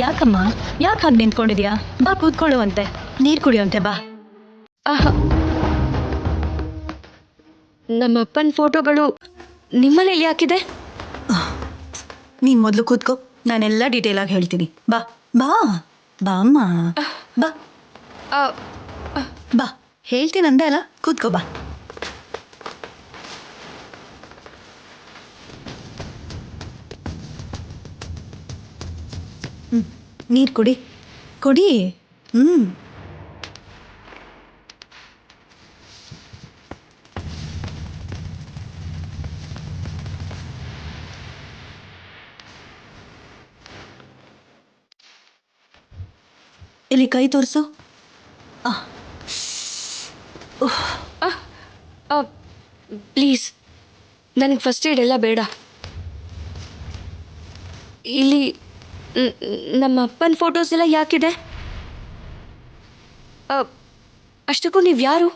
ಯಾಕಮ್ಮ ಯಾಕೆ ಹಾಗೆ ನಿಂತ್ಕೊಂಡಿದ್ಯಾ? ಬಾ ಕೂತ್ಕೊಳ್ಳುವಂತೆ, ನೀರು ಕುಡಿಯುವಂತೆ ಬಾ. ನಮ್ಮ ಅಪ್ಪನ ಫೋಟೋಗಳು ನಿಮ್ಮಲ್ಲಿ ಯಾಕಿದೆ? ನೀನು ಮೊದಲು ಕೂತ್ಕೋ, ನಾನೆಲ್ಲ ಡೀಟೇಲ್ ಆಗಿ ಹೇಳ್ತೀನಿ. ಬಾ ಬಾ ಬಾ ಅಮ್ಮ, ಬಾ ಬಾ, ಹೇಳ್ತೀನಂದೆ ಅಲ್ಲ, ಕೂತ್ಕೋ ಬಾ. ನೀರು ಕುಡಿ ಕುಡಿ. ಇಲ್ಲಿ ಕೈ ತೋರಿಸು. ಪ್ಲೀಸ್, ನನಗೆ ಫಸ್ಟ್ ಏಡ್ ಎಲ್ಲ ಬೇಡ. ಇಲ್ಲಿ ನಮ್ಮ ಅಪ್ಪನ ಫೋಟೋಸ್ ಎಲ್ಲ ಯಾಕಿದೆ? ಅಷ್ಟಕ್ಕೂ ನೀವು ಯಾರು?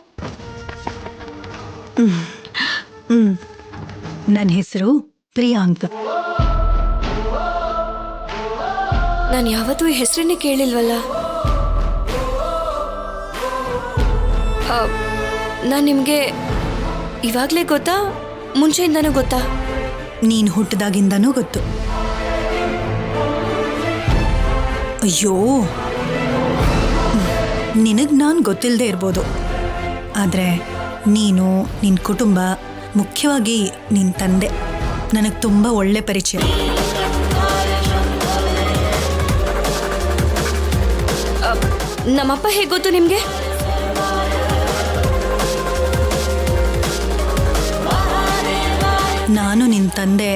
ನನ್ನ ಹೆಸರು ಪ್ರಿಯಾಂಕ್. ನಾನು ಯಾವತ್ತೂ ಈ ಹೆಸರನ್ನೇ ಕೇಳಿಲ್ವಲ್ಲ. ನಾನು ನಿಮಗೆ ಇವಾಗಲೇ ಗೊತ್ತಾ, ಮುಂಚೆಯಿಂದನೂ ಗೊತ್ತಾ? ನೀನು ಹುಟ್ಟಿದಾಗಿಂದನೂ ಗೊತ್ತು. ಅಯ್ಯೋ, ನಿನಗೆ ನಾನು ಗೊತ್ತಿಲ್ಲದೆ ಇರ್ಬೋದು, ಆದರೆ ನೀನು, ನಿನ್ನ ಕುಟುಂಬ, ಮುಖ್ಯವಾಗಿ ನಿನ್ನ ತಂದೆ ನನಗೆ ತುಂಬ ಒಳ್ಳೆ ಪರಿಚಯ. ನಮ್ಮಪ್ಪ ಹೇಗೆ ಗೊತ್ತು ನಿಮಗೆ? ನಾನು ನಿನ್ನ ತಂದೆ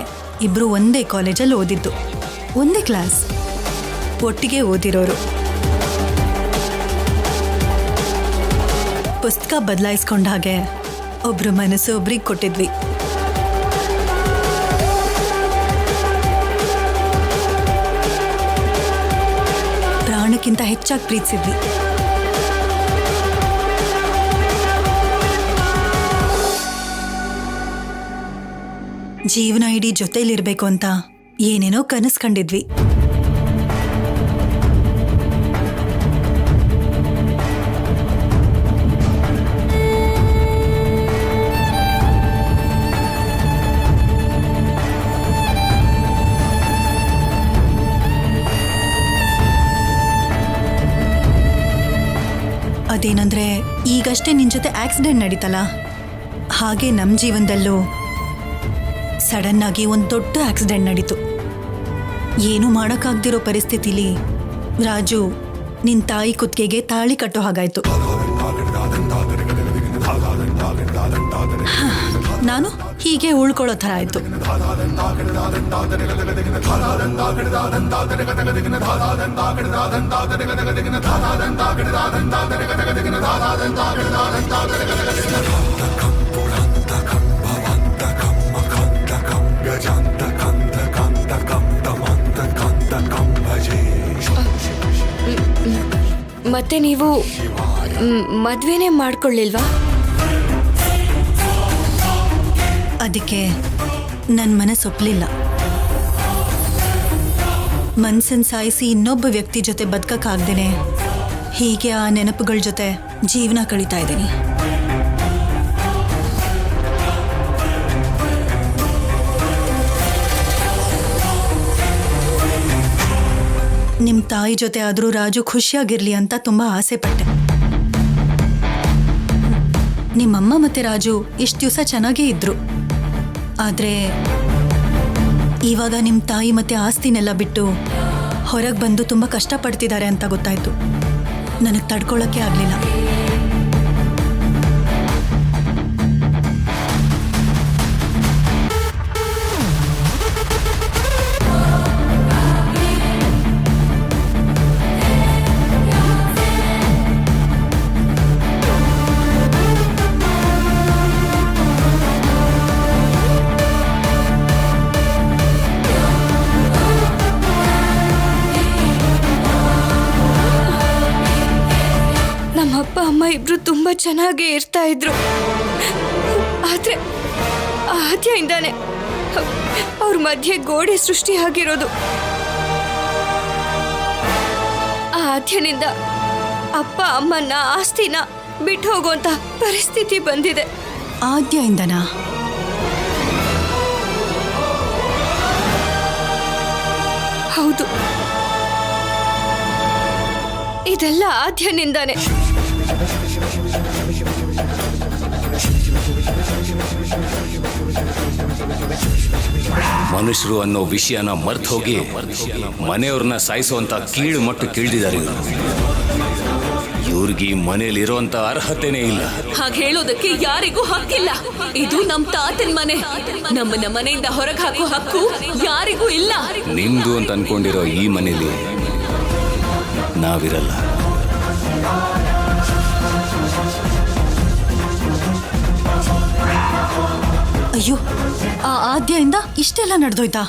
ಇಬ್ಬರು ಒಂದೇ ಕಾಲೇಜಲ್ಲಿ ಓದಿದ್ದು, ಒಂದೇ ಕ್ಲಾಸ್, ಒಟ್ಟಿಗೆ ಓದಿರೋರು. ಪುಸ್ತಕ ಬದಲಾಯಿಸ್ಕೊಂಡ ಹಾಗೆ ಒಬ್ರು ಮನಸ್ಸು ಒಬ್ರಿಗೆ ಕೊಟ್ಟಿದ್ವಿ. ಪ್ರಾಣಕ್ಕಿಂತ ಹೆಚ್ಚಾಗಿ ಪ್ರೀತಿಸಿದ್ವಿ. ಜೀವನ ಇಡೀ ಜೊತೆಲಿರ್ಬೇಕು ಅಂತ ಏನೇನೋ ಕನಸು ಕಂಡಿದ್ವಿ. ಅದೇನಂದ್ರೆ, ಈಗಷ್ಟೇ ನಿನ್ನ ಜೊತೆ ಆಕ್ಸಿಡೆಂಟ್ ನಡೀತಲ್ಲ, ಹಾಗೆ ನಮ್ಮ ಜೀವನದಲ್ಲೂ ಸಡನ್ ಆಗಿ ಒಂದು ದೊಡ್ಡ ಆಕ್ಸಿಡೆಂಟ್ ನಡೀತು. ಏನೂ ಮಾಡೋಕ್ಕಾಗ್ದಿರೋ ಪರಿಸ್ಥಿತಿಲಿ ರಾಜು ನಿನ್ನ ತಾಯಿ ಕುತ್ತಿಗೆಗೆ ತಾಳಿ ಕಟ್ಟೋ ಹಾಗಾಯ್ತು. ನಾನು ಹೀಗೆ ಉಳ್ಕೊಳ್ಳೋ ಥರ ಆಯಿತು. ಮತ್ತೆ ನೀವು ಮದ್ವೆನೇ ಮಾಡ್ಕೊಳ್ಳಿಲ್ವಾ? ಅದಕ್ಕೆ ನನ್ನ ಮನಸ್ಸು ಒಪ್ಪಲಿಲ್ಲ. ಮನಸ್ಸನ್ನು ಸಾಯಿಸಿ ಇನ್ನೊಬ್ಬ ವ್ಯಕ್ತಿ ಜೊತೆ ಬದುಕಕ್ಕಾಗ್ದೇನೆ ಹೀಗೆ ಆ ನೆನಪುಗಳ ಜೊತೆ ಜೀವನ ಕಳೀತಾ ಇದ್ದೀನಿ. ನಿಮ್ಮ ತಾಯಿ ಜೊತೆ ಆದರೂ ರಾಜು ಖುಷಿಯಾಗಿರಲಿ ಅಂತ ತುಂಬ ಆಸೆ ಪಟ್ಟೆ. ನಿಮ್ಮಮ್ಮ ಮತ್ತು ರಾಜು ಇಷ್ಟು ದಿವಸ ಚೆನ್ನಾಗೇ ಇದ್ರು. ಆದರೆ ಇವಾಗ ನಿಮ್ಮ ತಾಯಿ ಮತ್ತು ಆಸ್ತಿನೆಲ್ಲ ಬಿಟ್ಟು ಹೊರಗೆ ಬಂದು ತುಂಬ ಕಷ್ಟಪಡ್ತಿದ್ದಾರೆ ಅಂತ ಗೊತ್ತಾಯಿತು. ನನಗೆ ತಡ್ಕೊಳ್ಳೋಕ್ಕೆ ಆಗಲಿಲ್ಲ. ಅಪ್ಪ ಅಮ್ಮ ಇಬ್ರು ತುಂಬಾ ಚೆನ್ನಾಗೇ ಇರ್ತಾ ಇದ್ರು. ಆದ್ರೆ ಆದ್ಯಯಿಂದಾನೆ ಅವ್ರ ಮಧ್ಯೆ ಗೋಡೆ ಸೃಷ್ಟಿ ಆಗಿರೋದು. ಆದ್ಯನಿಂದ ಅಪ್ಪ ಅಮ್ಮನ ಆಸ್ತಿನ ಬಿಟ್ಟು ಹೋಗುವಂತ ಪರಿಸ್ಥಿತಿ ಬಂದಿದೆ. ಆದ್ಯಯಿಂದನಾ? ಹೌದು, ಇದೆಲ್ಲ ಆದ್ಯನಿಂದಾನೆ. ಮನುಷ್ಯರು ಅನ್ನೋ ವಿಷಯನ ಮರ್ತು ಹೋಗಿ ಮನೆಯವ್ರನ್ನ ಸಾಯಿಸುವಂತ ಕೀಳು ಮಟ್ಟು ಕೀಳ್ದಿದ್ದಾರೆ ಇವರು. ಇವ್ರಿಗೆ ಮನೇಲಿ ಇರುವಂತ ಅರ್ಹತೆನೇ ಇಲ್ಲ. ಹಾಗೆ ಹೇಳೋದಕ್ಕೆ ಯಾರಿಗೂ ಹಕ್ಕಿಲ್ಲ. ಇದು ನಮ್ ತಾತನ್ ಮನೆ. ನಮ್ಮನ್ನ ಮನೆಯಿಂದ ಹೊರಗೆ ಹಾಕೋ ಹಕ್ಕು ಯಾರಿಗೂ ಇಲ್ಲ. ನಿಮ್ದು ಅಂತ ಅನ್ಕೊಂಡಿರೋ ಈ ಮನೇಲಿ ನಾವಿರಲ್ಲ. ಅಯ್ಯೋ, ಆ ಆದ್ಯದಿಂದ ಇಷ್ಟೆಲ್ಲ ನಡೆದೋಯ್ತಾ?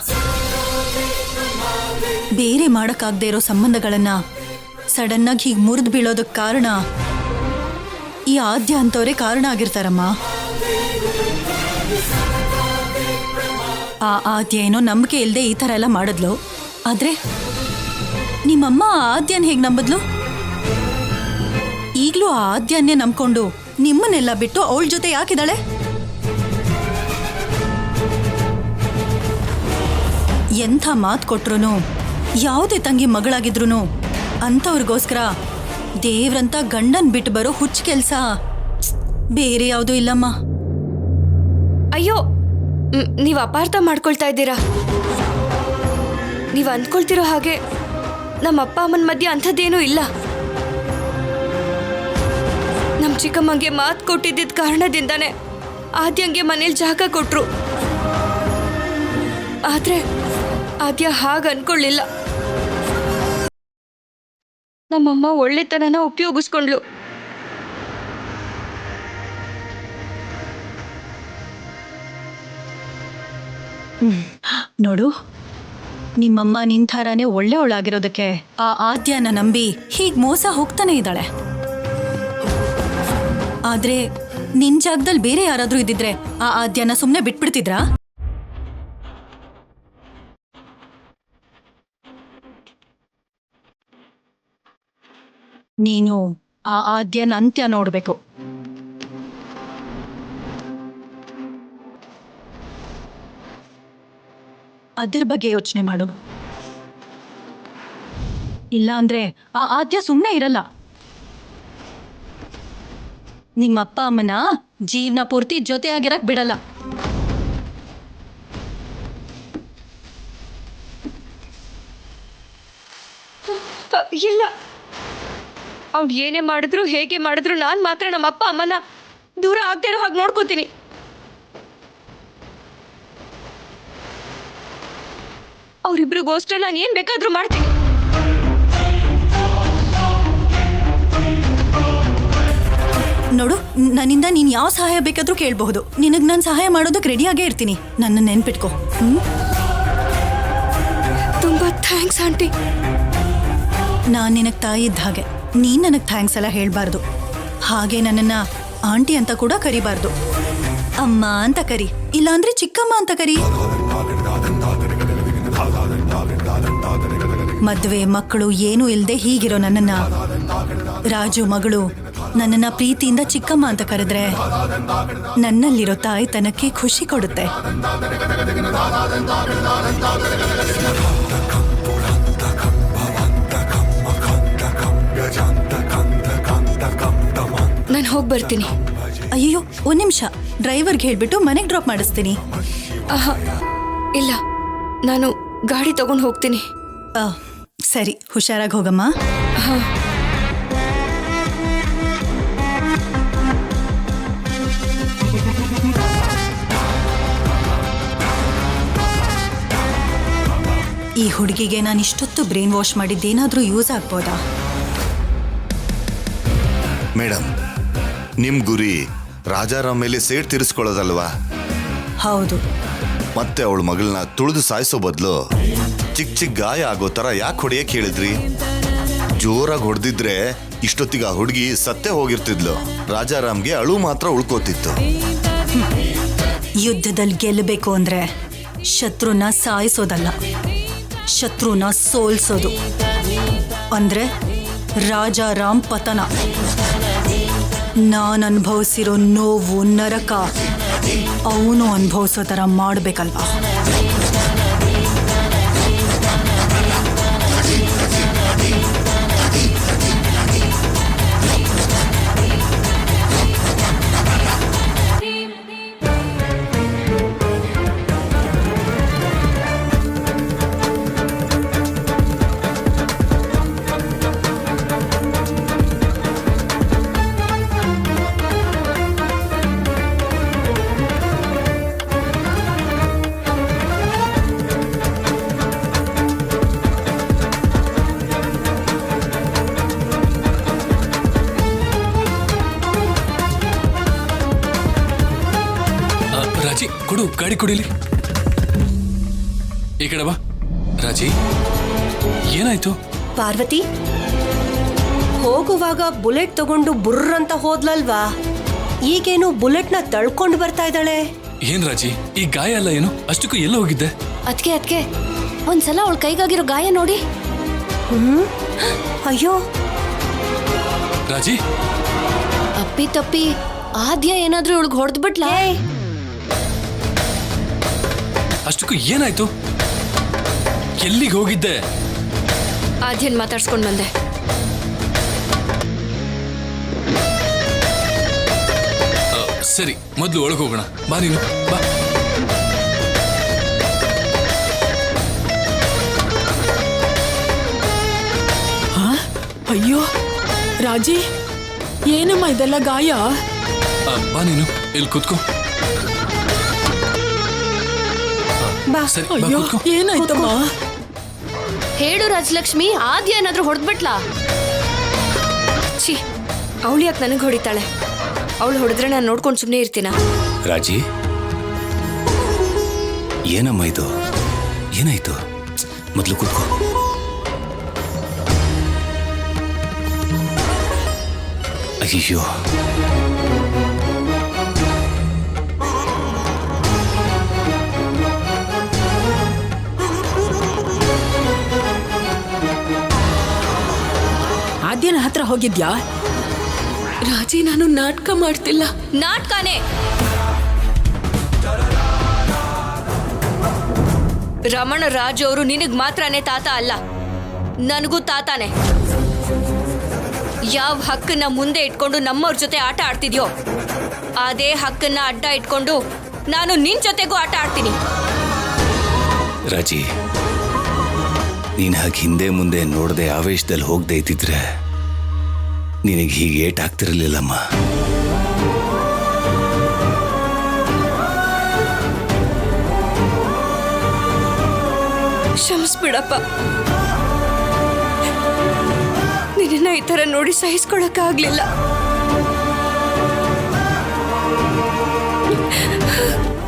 ಬೇರೆ ಮಾಡಕ್ಕಾಗದೇ ಇರೋ ಸಂಬಂಧಗಳನ್ನ ಸಡನ್ ಆಗಿ ಹೀಗೆ ಮುರಿದು ಬೀಳೋದಕ್ಕೆ ಕಾರಣ ಈ ಆದ್ಯ ಅಂತವ್ರೆ ಕಾರಣ ಆಗಿರ್ತಾರಮ್ಮ. ಆ ಆದ್ಯ ಏನೋ ನಂಬಿಕೆ ಇಲ್ಲದೆ ಈ ಥರ ಎಲ್ಲ ಮಾಡಿದ್ಲು. ಆದ್ರೆ ನಿಮ್ಮಮ್ಮ ಆ ಆದ್ಯನ ಹೇಗೆ ನಂಬದ್ಲು? ಈಗಲೂ ಆ ಆದ್ಯನ್ನೇ ನಂಬ್ಕೊಂಡು ನಿಮ್ಮನ್ನೆಲ್ಲ ಬಿಟ್ಟು ಅವಳ ಜೊತೆ ಯಾಕಿದ್ದಾಳೆ? ಎಂಥ ಮಾತು ಕೊಟ್ರು, ಯಾವುದೇ ತಂಗಿ ಮಗಳಾಗಿದ್ರು ಅಂಥವ್ರಿಗೋಸ್ಕರ ದೇವ್ರಂತ ಗಂಡನ್ ಬಿಟ್ಟು ಬರೋ ಹುಚ್ಚ ಕೆಲಸ ಬೇರೆ ಯಾವುದೂ ಇಲ್ಲಮ್ಮ. ಅಯ್ಯೋ, ನೀವು ಅಪಾರ್ಥ ಮಾಡ್ಕೊಳ್ತಾ ಇದ್ದೀರಾ. ನೀವು ಅಂದ್ಕೊಳ್ತಿರೋ ಹಾಗೆ ನಮ್ಮ ಅಪ್ಪ ಅಮ್ಮನ ಮಧ್ಯೆ ಅಂಥದ್ದೇನೂ ಇಲ್ಲ. ನಮ್ಮ ಚಿಕ್ಕಮ್ಮಂಗೆ ಮಾತು ಕೊಟ್ಟಿದ್ದ ಕಾರಣದಿಂದಾನೆ ಆದ್ಯಂಗೆ ಮನೇಲಿ ಜಾಗ ಕೊಟ್ರು. ಆದ್ರೆ ಆದ್ಯ ಹಾಗೆ ಅನ್ಕೊಳ್ಳಿಲ್ಲ. ನಮ್ಮಮ್ಮ ಒಳ್ಳೆತನನ ಉಪಯೋಗಿಸ್ಕೊಂಡ್ಲು. ನೋಡು, ನಿಮ್ಮಮ್ಮ ನಿಂತಾರನೇ ಒಳ್ಳೆಯವಳಾಗಿರೋದಕ್ಕೆ ಆ ಆದ್ಯನ ನಂಬಿ ಹೀಗೆ ಮೋಸ ಹೋಗ್ತಾನೆ ಇದ್ದಾಳೆ. ಆದ್ರೆ ನಿನ್ ಜಾಗದಲ್ಲಿ ಬೇರೆ ಯಾರಾದ್ರೂ ಇದ್ದಿದ್ರೆ ಆ ಆದ್ಯನ ಸುಮ್ಮನೆ ಬಿಟ್ಬಿಡ್ತಿದ್ರಾ? ನೀನು ಆ ಆದ್ಯನ ಅಂತ್ಯ ನೋಡ್ಬೇಕು. ಅದ್ರ ಬಗ್ಗೆ ಯೋಚನೆ ಮಾಡು. ಇಲ್ಲ ಅಂದ್ರೆ ಆ ಆದ್ಯ ಸುಮ್ಮನೆ ಇರಲ್ಲ. ನಿಮ್ಮ ಅಪ್ಪ ಅಮ್ಮನ ಜೀವನ ಪೂರ್ತಿ ಜೊತೆಯಾಗಿರಕ್ ಬಿಡಲ್ಲ. ಇಲ್ಲ, ಅವ್ರು ಏನೇ ಮಾಡಿದ್ರು ಹೇಗೆ ಮಾಡಿದ್ರು ನಾನು ಮಾತ್ರ ನಮ್ಮ ಅಪ್ಪ ಅಮ್ಮನ ದೂರ ಆಗದೆ ಇರೋ ಹಾಗೆ ನೋಡ್ಕೋತೀನಿ. ಅವ್ರಿಬ್ರಿಗೋಸ್ಕರ ನಾನು ಏನ್ ಬೇಕಾದ್ರೂ ಮಾಡ್ತೀನಿ. ನೋಡು, ನನ್ನಿಂದ ನೀನ್ ಯಾವ ಸಹಾಯ ಬೇಕಾದ್ರೂ ಕೇಳಬಹುದು. ನಿನಗ್ ನಾನು ಸಹಾಯ ಮಾಡೋದಕ್ಕೆ ರೆಡಿಯಾಗೇ ಇರ್ತೀನಿ. ನನ್ನ ನೆನ್ಪಿಟ್ಕೋ. ತುಂಬಾ ಥ್ಯಾಂಕ್ಸ್ ಆಂಟಿ. ನಾನ್ ನಿನಗ್ ತಾಯಿ ಇದ್ದ ಹಾಗೆ. ನೀನ್ ನನಗ್ ಥ್ಯಾಂಕ್ಸ್ ಎಲ್ಲ ಹೇಳ್ಬಾರ್ದು. ಹಾಗೆ ನನ್ನನ್ನ ಆಂಟಿ ಅಂತ ಕೂಡ ಕರಿಬಾರ್ದು. ಅಮ್ಮ ಅಂತ ಕರಿ, ಇಲ್ಲಾಂದ್ರೆ ಚಿಕ್ಕಮ್ಮ ಅಂತ ಕರಿ. ಮದ್ವೆ ಮಕ್ಕಳು ಏನೂ ಇಲ್ಲದೆ ಹೀಗಿರೋ ನನ್ನನ್ನ ರಾಜು ಮಗಳು ನನ್ನನ್ನ ಪ್ರೀತಿಯಿಂದ ಚಿಕ್ಕಮ್ಮ ಅಂತ ಕರೆದ್ರೆ ನನ್ನಲ್ಲಿರೋ ತಾಯ್ತನಕ್ಕೆ ಖುಷಿ ಕೊಡುತ್ತೆ. ನಾನು ಹೋಗಿ ಬರ್ತೀನಿ. ಅಯ್ಯೋ, ಒಂದ್ ನಿಮಿಷ. ಡ್ರೈವರ್ಗೆ ಹೇಳ್ಬಿಟ್ಟು ಮನೆಗೆ ಡ್ರಾಪ್ ಮಾಡಿಸ್ತೀನಿ. ಇಲ್ಲ, ನಾನು ಗಾಡಿ ತಗೊಂಡು ಹೋಗ್ತೀನಿ. ಸರಿ, ಹುಷಾರಾಗಿ ಹೋಗಮ್ಮ. ಈ ಹುಡುಗಿಗೆ ನಾನು ಇಷ್ಟೊತ್ತು ಬ್ರೈನ್ ವಾಶ್ ಮಾಡಿದ್ದೇನಾದ್ರೂ ಯೂಸ್ ಆಗ್ಬೋದಾ? ಮೇಡಮ್, ನಿಮ್ ಗುರಿ ರಾಜಾರಾಮ್ ಮೇಲೆ ಸೇಡ್ ತೀರಿಸ್ಕೊಳ್ಳೋದಲ್ವಾ? ಹೌದು. ಮತ್ತೆ ಅವಳ ಮಗಳನ್ನ ತುಳಿದು ಸಾಯಿಸೋ ಬದಲು ಚಿಕ್ಕ ಚಿಕ್ಕ ಗಾಯ ಆಗೋ ತರ ಯಾಕೆ ಹೊಡೆಯಕ್ಕೆ ಹೇಳಿದ್ರಿ? ಜೋರಾಗಿ ಹೊಡೆದಿದ್ರೆ ಇಷ್ಟೊತ್ತಿಗೆ ಆ ಹುಡುಗಿ ಸತ್ತೇ ಹೋಗಿರ್ತಿದ್ಲು. ರಾಜಾರಾಮ್ಗೆ ಅಳು ಮಾತ್ರ ಉಳ್ಕೋತಿತ್ತು. ಯುದ್ಧದಲ್ಲಿ ಗೆಲ್ಲಬೇಕು ಅಂದ್ರೆ ಶತ್ರುನ ಸಾಯಿಸೋದಲ್ಲ, ಶತ್ರುನ ಸೋಲ್ಸೋದು. ಅಂದ್ರೆ ರಾಜಾರಾಮ್ ಪತನ. ನಾನು ಅನುಭವಿಸಿರೋ ನೋವು ನರಕ ಅವನು ಅನುಭವಿಸೋ ಥರ ಮಾಡಬೇಕಲ್ವಾ? ರಾಜಿ ಕೊಡು, ಗಾಡಿ ಕೊಡಿಲಿ. ಈ ಕಡೆ ಬಾ. ರಾಜಿ, ಏನಾಯ್ತು? ಪಾರ್ವತಿ ಹೋಗುವಾಗ ಬುಲೆಟ್ ತಗೊಂಡು ಬುರ್ರ್ ಅಂತ ಹೋದ್ಲಲ್ವಾ, ಈಗೇನು ಬುಲೆಟ್ನ ತಳ್ಕೊಂಡು ಬರ್ತಾ ಇದ್ದಾಳೆ. ಏನ್ ರಾಜಿ, ಈ ಗಾಯ ಅಲ್ಲ ಏನು? ಅಷ್ಟಕ್ಕೂ ಎಲ್ಲ ಹೋಗಿದ್ದೆ? ಅದ್ಕೆ ಒಂದ್ಸಲ ಅವಳ ಕೈಗಾಗಿರೋ ಗಾಯ ನೋಡಿ. ಅಯ್ಯೋ ರಾಜಿ, ಅಪ್ಪಿ ತಪ್ಪಿ ಆದ್ಯ ಏನಾದ್ರೂ ಇವಳಿಗೆ ಹೊಡೆದ್ಬಿಟ್ಲಾ? ಅಷ್ಟಕ್ಕೂ ಏನಾಯ್ತು? ಎಲ್ಲಿಗೆ ಹೋಗಿದ್ದೆ? ಆದ್ಯನ್ ಮಾತಾಡ್ಸ್ಕೊಂಡ್ ಬಂದೆ. ಸರಿ, ಮೊದಲು ಒಳಗೆ ಹೋಗೋಣ. ಬಾ ನೀನು, ಬಾ. ಅಯ್ಯೋ ರಾಜಿ, ಏನಮ್ಮ ಇದೆಲ್ಲ ಗಾಯ? ಬಾ ನೀನು, ಇಲ್ಲಿ ಕೂತ್ಕೋ. ಸರಿ, ಬಾ, ಅಯ್ಯೋ ಕೂತ್ಕೋ. ಏನಾಯ್ತಮ್ಮ? ಹೇಳು ರಾಜಲಕ್ಷ್ಮಿ, ಆದ್ಯ ಏನಾದ್ರೂ ಹೊಡೆದ್ಬಿಟ್ಲಾ? ಛೀ, ಅವಳು ಯಾಕೆ ನನಗೆ ಹೊಡಿತಾಳೆ? ಅವಳು ಹೊಡೆದ್ರೆ ನಾನು ನೋಡ್ಕೊಂಡು ಸುಮ್ಮನೆ ಇರ್ತೀನ? ರಾಜಿ, ಏನಮ್ಮ ಇದು? ಏನಾಯ್ತು? ಮೊದಲು ಕೂತ್ಕೋ. ಅಯ್ಯೋ, ಆದ್ಯನ ಹತ್ರ ಹೋಗಿದ್ಯಾ? ರಾಜಿ, ನಾನು ನಾಟಕ ಮಾಡ್ತಿಲ್ಲ. ನಾಟ್ಕಾನೆ. ರಮಣ ರಾಜು ಅವರು ನಿನಗ್ ಮಾತ್ರನೇ ತಾತ ಅಲ್ಲ, ನನಗೂ ತಾತಾನೆ. ಯಾವ ಹಕ್ಕನ್ನ ಮುಂದೆ ಇಟ್ಕೊಂಡು ನಮ್ಮವ್ರ ಜೊತೆ ಆಟ ಆಡ್ತಿದ್ಯೋ ಅದೇ ಹಕ್ಕನ್ನ ಅಡ್ಡ ಇಟ್ಕೊಂಡು ನಾನು ನಿನ್ ಜೊತೆಗೂ ಆಟ ಆಡ್ತೀನಿ. ರಾಜಿ, ನೀನ್ ಹಾಗೆ ಹಿಂದೆ ಮುಂದೆ ನೋಡದೆ ಆವೇಶದಲ್ಲಿ ಹೋಗದೆ ಇದ್ದಿದ್ರೆ ನಿನಗೆ ಹೀಗೆ ಏಟ್ ಆಗ್ತಿರ್ಲಿಲ್ಲಮ್ಮ. ಕ್ಷಮಿಸ್ಬಿಡಪ್ಪ, ನಿನ್ನ ಈ ತರ ನೋಡಿ ಸಹಿಸ್ಕೊಳಕ್ಕಾಗ್ಲಿಲ್ಲ.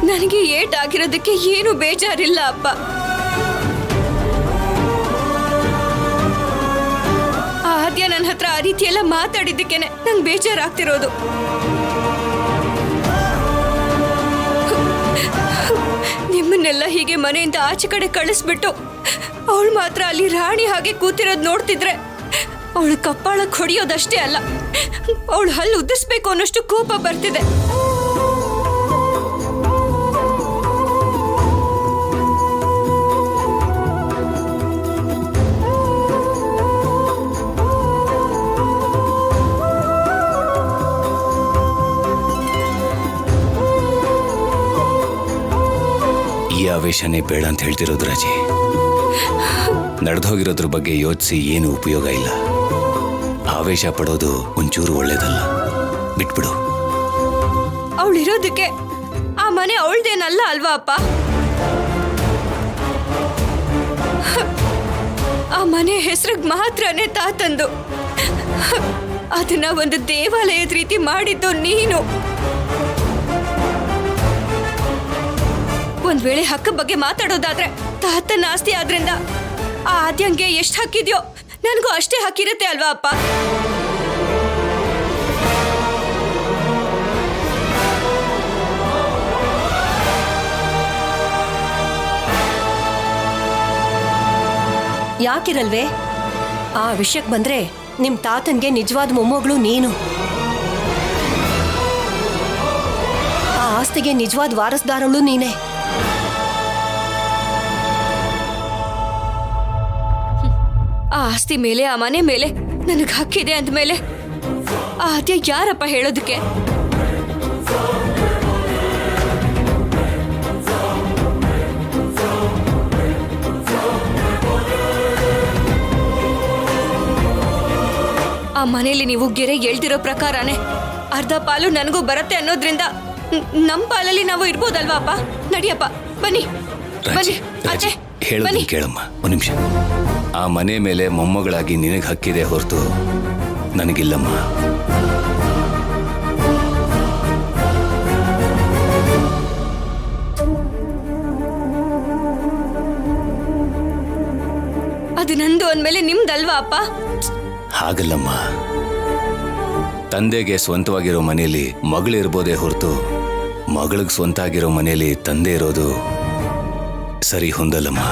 ನನಗೆ ಏಟ್ ಆಗಿರೋದಕ್ಕೆ ಏನು ಬೇಜಾರಿಲ್ಲ ಅಪ್ಪ. ಆದ್ಯ ನನ್ನ ಹತ್ರ ಆ ರೀತಿ ಎಲ್ಲ ಮಾತಾಡಿದ್ದಕ್ಕೇನೆ ನಂಗೆ ಬೇಜಾರಾಗ್ತಿರೋದು. ನಿಮ್ಮನ್ನೆಲ್ಲ ಹೀಗೆ ಮನೆಯಿಂದ ಆಚೆ ಕಡೆ ಕಳಿಸ್ಬಿಟ್ಟು ಅವಳು ಮಾತ್ರ ಅಲ್ಲಿ ರಾಣಿ ಹಾಗೆ ಕೂತಿರೋದು ನೋಡ್ತಿದ್ರೆ ಅವಳು ಕಪ್ಪಾಳಕ್ಕೆ ಹೊಡೆಯೋದಷ್ಟೇ ಅಲ್ಲ, ಅವಳು ಹಲ್ಲು ಉದ್ದಿಸ್ಬೇಕು ಅನ್ನೋಷ್ಟು ಕೋಪ ಬರ್ತಿದೆ. ಈ ಆವೇಶನೇ ಬೇಡ ಅಂತ ಹೇಳ್ತಿರೋದು ರಾಜಿ. ನಡೆದೋಗಿರೋದ್ರ ಬಗ್ಗೆ ಯೋಚಿಸಿ ಏನು ಉಪಯೋಗ ಇಲ್ಲ. ಆವೇಶ ಪಡೋದು ಒಂಚೂರು ಒಳ್ಳೇದಲ್ಲ, ಬಿಟ್ಬಿಡು. ಅವಳಿರೋದಕ್ಕೆ ಆ ಮನೆ ಅವಳ್ದೇನಲ್ಲ ಅಲ್ವಾ ಅಪ್ಪ? ಆ ಮನೆ ಹೆಸರಿಗೆ ಮಾತ್ರನೇ ತಾತಂದು. ಅದನ್ನ ಒಂದು ದೇವಾಲಯದ ರೀತಿ ಮಾಡಿದ್ದು ನೀನು. ಒಂದ್ ವೇಳೆ ಹಕ್ಕ ಬಗ್ಗೆ ಮಾತಾಡೋದಾದ್ರೆ ತಾತನ ಆಸ್ತಿ ಆದ್ರಿಂದ ಆ ಆದ್ಯಂಗೆ ಎಷ್ಟು ಹಕ್ಕಿದ್ಯೋ ನನಗೂ ಅಷ್ಟೇ ಹಕ್ಕಿರುತ್ತೆ ಅಲ್ವಾ ಅಪ್ಪ? ಯಾಕಿರಲ್ವೇ? ಆ ವಿಷಯಕ್ಕೆ ಬಂದ್ರೆ ನಿಮ್ ತಾತನ್ಗೆ ನಿಜವಾದ ಮೊಮ್ಮಗಳು ನೀನು. ಆ ಆಸ್ತಿಗೆ ನಿಜವಾದ ವಾರಸ್ದಾರಳು ನೀನೇ. ಆ ಆಸ್ತಿ ಮೇಲೆ, ಆ ಮನೆ ಮೇಲೆ ನನಗೆ ಹಕ್ಕಿದೆ ಅಂದ್ಮೇಲೆ ಆ ಆದ್ಯ ಯಾರಪ್ಪ ಹೇಳೋದಕ್ಕೆ? ಆ ಮನೇಲಿ ನೀವು ಗೆರೆ ಎಳ್ದಿರೋ ಪ್ರಕಾರನೇ ಅರ್ಧ ಪಾಲು ನನಗೂ ಬರುತ್ತೆ ಅನ್ನೋದ್ರಿಂದ ನಮ್ಮ ಪಾಲಲ್ಲಿ ನಾವು ಇರ್ಬೋದಲ್ವಾ ಅಪ್ಪ? ನಡಿಯಪ್ಪ, ಬನ್ನಿ ಬನ್ನಿ. ರಾಜಿ, ಅತ್ತೆ, ಹೇಳೋದನ್ನ ಬನ್ನಿ. ಕೇಳಮ್ಮ, ಒಂದು ನಿಮಿಷ. ಆ ಮನೆ ಮೇಲೆ ಮೊಮ್ಮಗಳಾಗಿ ನಿನಗೆ ಹಕ್ಕಿದೆ ಹೊರತು ನನಗಿಲ್ಲಮ್ಮ. ಅದು ನಂದು ಅಂದ್ಮೇಲೆ ನಿಮ್ದಲ್ವಾ ಅಪ್ಪ? ಹಾಗಲ್ಲಮ್ಮ, ತಂದೆಗೆ ಸ್ವಂತವಾಗಿರೋ ಮನೆಯಲ್ಲಿ ಮಗಳಿರ್ಬೋದೇ ಹೊರತು ಮಗಳಿಗೆ ಸ್ವಂತ ಆಗಿರೋ ಮನೆಯಲ್ಲಿ ತಂದೆ ಇರೋದು ಸರಿ ಹೊಂದಲ್ಲಮ್ಮ.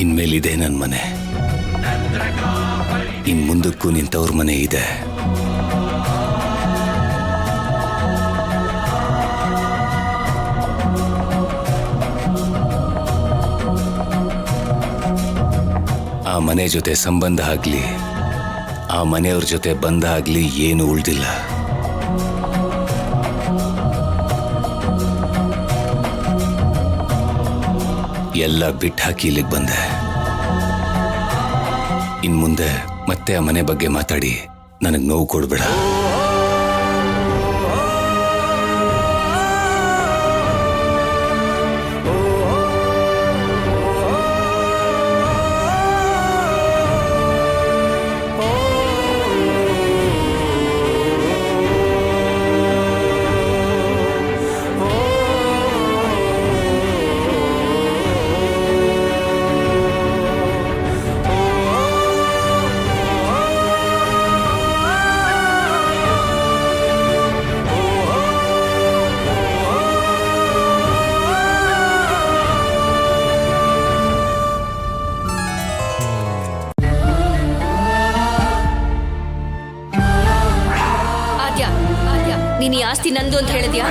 ಇನ್ಮೇಲಿದೆ ನನ್ನ ಮನೆ, ಇನ್ ಮುಂದಕ್ಕೂ ನಿಂತವ್ರ ಮನೆ ಇದೆ. ಆ ಮನೆ ಜೊತೆ ಸಂಬಂಧ ಆಗ್ಲಿ, ಆ ಮನೆಯವ್ರ ಜೊತೆ ಬಂಧ ಆಗ್ಲಿ ಏನು ಉಳ್ದಿಲ್ಲ. ಎಲ್ಲ ಬಿಟ್ಟು ಹಾಕಿ ಇಲ್ಲಿಗೆ ಬಂದೆ. ಇನ್ ಮುಂದೆ ಮತ್ತೆ ಆ ಮನೆ ಬಗ್ಗೆ ಮಾತಾಡಿ ನನಗೆ ನೋವು ಕೊಡ್ಬೇಡ. ನೀನ್ ಈ ಆಸ್ತಿ ನಂದು ಅಂತ ಹೇಳಿದ್ಯಾ?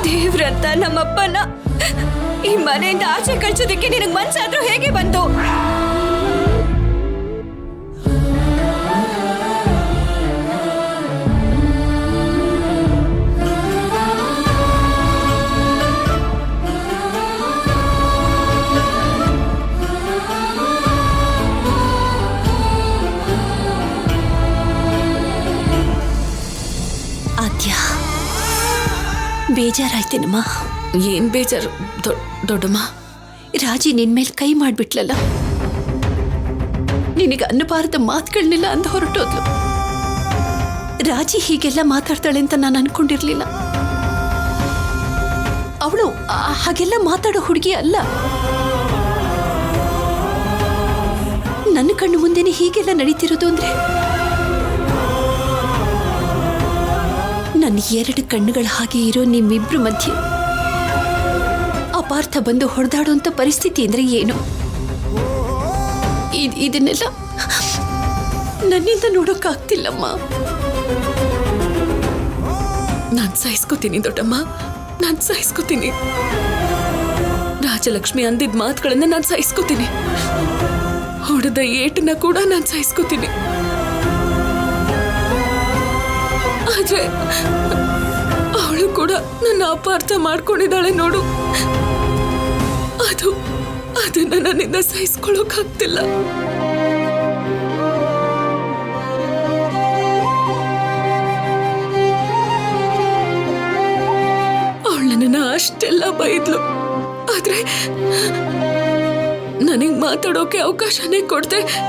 ದೇವ್ರಂತ ನಮ್ಮಪ್ಪನ ಈ ಮನೆಯಿಂದ ಆಚೆ ಕಳ್ಸೋದಕ್ಕೆ ನಿನಗೆ ಮನ್ಸಾದ್ರೂ ಹೇಗೆ ಬಂತು? ಬೇಜಾರಾಯ್ತೇನಮ್ಮ? ಏನ್ ಬೇಜಾರು ದೊಡ್ಡಮ್ಮ? ರಾಜಿ ನಿನ್ ಮೇಲೆ ಕೈ ಮಾಡ್ಬಿಟ್ಲಲ್ಲ, ನಿನಗೆ ಅನ್ನಬಾರದ ಮಾತುಗಳನ್ನೆಲ್ಲ ಅಂದ ಹೊರಟೋದ್ಲು. ರಾಜಿ ಹೀಗೆಲ್ಲ ಮಾತಾಡ್ತಾಳೆ ಅಂತ ನಾನು ಅನ್ಕೊಂಡಿರ್ಲಿಲ್ಲ. ಅವಳು ಹಾಗೆಲ್ಲ ಮಾತಾಡೋ ಹುಡುಗಿ ಅಲ್ಲ. ನನ್ನ ಕಣ್ಣು ಮುಂದೆನೆ ಹೀಗೆಲ್ಲ ನಡೀತಿರೋದು ಅಂದ್ರೆ ನನ್ನ ಎರಡು ಕಣ್ಣುಗಳ ಹಾಗೆ ಇರೋ ನಿಮ್ಮಿಬ್ರು ಮಧ್ಯೆ ಅಪಾರ್ಥ ಬಂದು ಹೊಡೆದಾಡುವಂತ ಪರಿಸ್ಥಿತಿ ಅಂದ್ರೆ ಏನು? ಇದನ್ನೆಲ್ಲ ನನ್ನಿಂದ ನೋಡೋಕ್ಕಾಗ್ತಿಲ್ಲಮ್ಮ. ನಾನ್ ಸಹಿಸ್ಕೋತೀನಿ ದೊಡ್ಡಮ್ಮ, ನಾನ್ ಸಹಿಸ್ಕೋತೀನಿ. ರಾಜಲಕ್ಷ್ಮಿ ಅಂದಿದ್ದ ಮಾತುಗಳನ್ನ ನಾನ್ ಸಹಿಸ್ಕೋತೀನಿ. ಹೊಡೆದ ಏಟನ್ನ ಕೂಡ ನಾನ್ ಸಹಿಸ್ಕೋತೀನಿ. ಆದ್ರೆ ಅವಳು ಕೂಡ ನನ್ನ ಅಪಾರ್ಥ ಮಾಡ್ಕೊಂಡಿದ್ದಾಳೆ ನೋಡು. ಅದನ್ನ ನನ್ನಿಂದ ಸಹಿಸ್ಕೊಳ್ಳೋಕಾಗ್ತಿಲ್ಲ. ಅವಳು ನನ್ನನ್ನ ಅಷ್ಟೆಲ್ಲ ಬೈದ್ಲು, ಆದ್ರೆ ನನಗ್ ಮಾತಾಡೋಕೆ ಅವಕಾಶನೇ ಕೊಡ್ದೆ